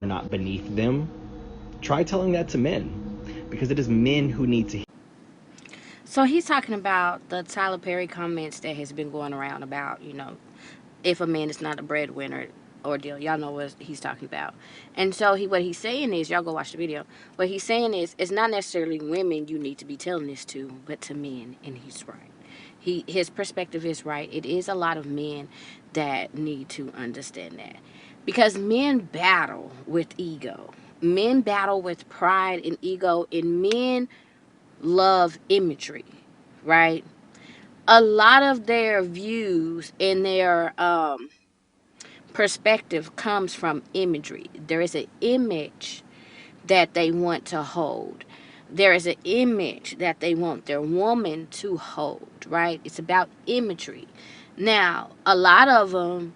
not beneath them, try telling that to men, because it is men who need to. So he's talking about the Tyler Perry comments that has been going around about, if a man is not a breadwinner ordeal. Y'all know what he's talking about. And so what he's saying is, y'all go watch the video. What he's saying is, it's not necessarily women you need to be telling this to, but to men, and he's right. His perspective is right. It is a lot of men that need to understand that. Because men battle with ego. Men battle with pride and ego, and men love imagery, right? A lot of their views and their perspective comes from imagery. There is an image that they want to hold. There is an image that they want their woman to hold, right? It's about imagery. Now, a lot of them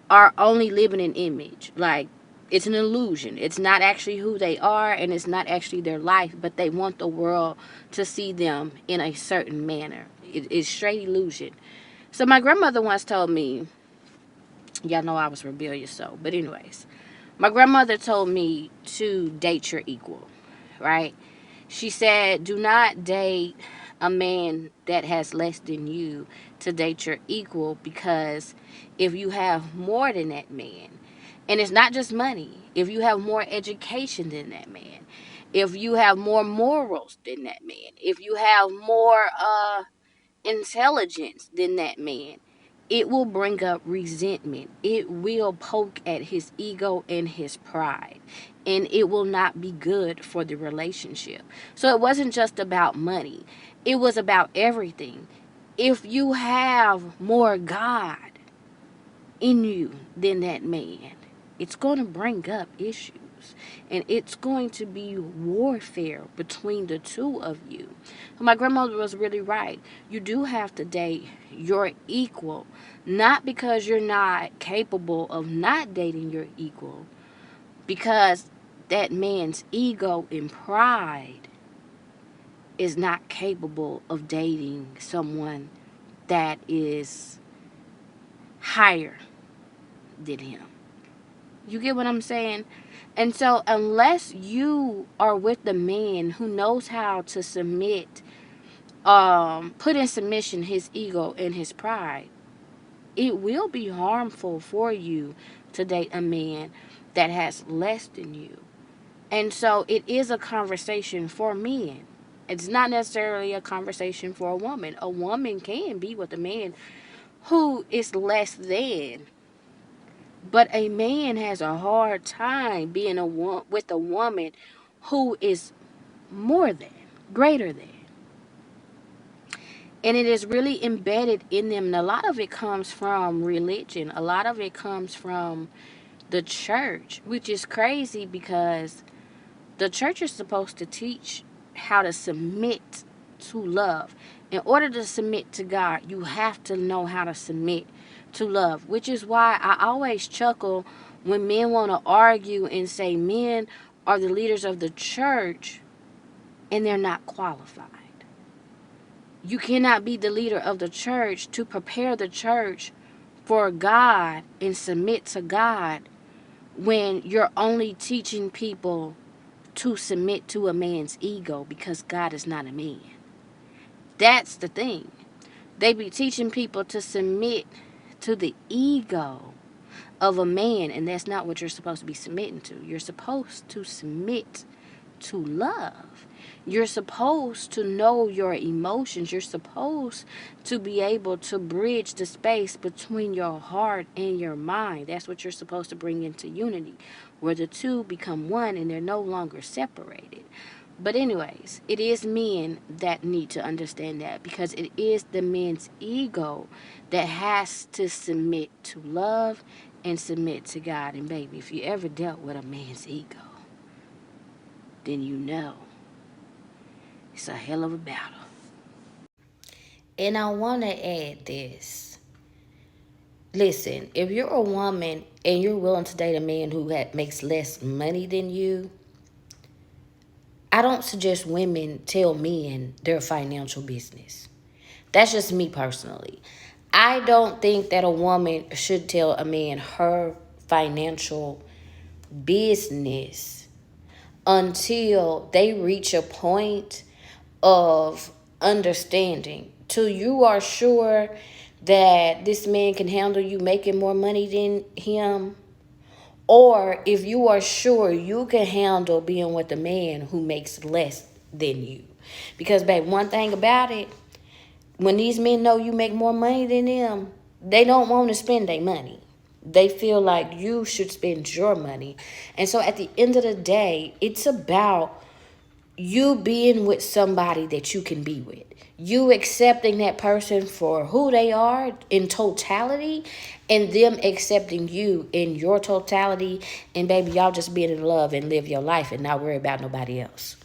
are only living an image. Like, it's an illusion. It's not actually who they are, and it's not actually their life, but they want the world to see them in a certain manner. It is straight illusion. So my grandmother once told me, y'all know I was rebellious, so, but anyways, my grandmother told me to date your equal, right? She said, do not date a man that has less than you, to date your equal, because if you have more than that man, and it's not just money, if you have more education than that man, if you have more morals than that man, if you have more intelligence than that man, it will bring up resentment. It will poke at his ego and his pride. And it will not be good for the relationship. So it wasn't just about money, it was about everything. If you have more God in you than that man, it's going to bring up issues. And it's going to be warfare between the two of you. My grandmother was really right. You do have to date your equal, not because you're not capable of not dating your equal, because that man's ego and pride is not capable of dating someone that is higher than him. You get what I'm saying? And so, unless you are with the man who knows how to submit, put in submission his ego and his pride, it will be harmful for you to date a man that has less than you. And so, it is a conversation for men. It's not necessarily a conversation for a woman. A woman can be with a man who is less than. But a man has a hard time being with a woman who is more than, greater than. And it is really embedded in them. And a lot of it comes from religion. A lot of it comes from the church, which is crazy because the church is supposed to teach how to submit to love. In order to submit to God, you have to know how to submit to love, which is why I always chuckle when men want to argue and say men are the leaders of the church and they're not qualified. You cannot be the leader of the church to prepare the church for God and submit to God when you're only teaching people to submit to a man's ego because God is not a man. That's the thing. They be teaching people to submit to the ego of a man, and that's not what you're supposed to be submitting to. You're supposed to submit to love. You're supposed to know your emotions. You're supposed to be able to bridge the space between your heart and your mind. That's what you're supposed to bring into unity, where the two become one and they're no longer separated. But anyways, it is men that need to understand that, because it is the men's ego that has to submit to love and submit to God. And baby, if you ever dealt with a man's ego, then you know it's a hell of a battle. And I want to add this. Listen, if you're a woman and you're willing to date a man who makes less money than you, I don't suggest women tell men their financial business. That's just me personally. I don't think that a woman should tell a man her financial business until they reach a point of understanding. Till you are sure that this man can handle you making more money than him, or if you are sure you can handle being with a man who makes less than you. Because, babe, one thing about it, when these men know you make more money than them, they don't want to spend their money. They feel like you should spend your money. And so at the end of the day, it's about you being with somebody that you can be with. You accepting that person for who they are in totality, and them accepting you in your totality. And baby, y'all just being in love and live your life and not worry about nobody else.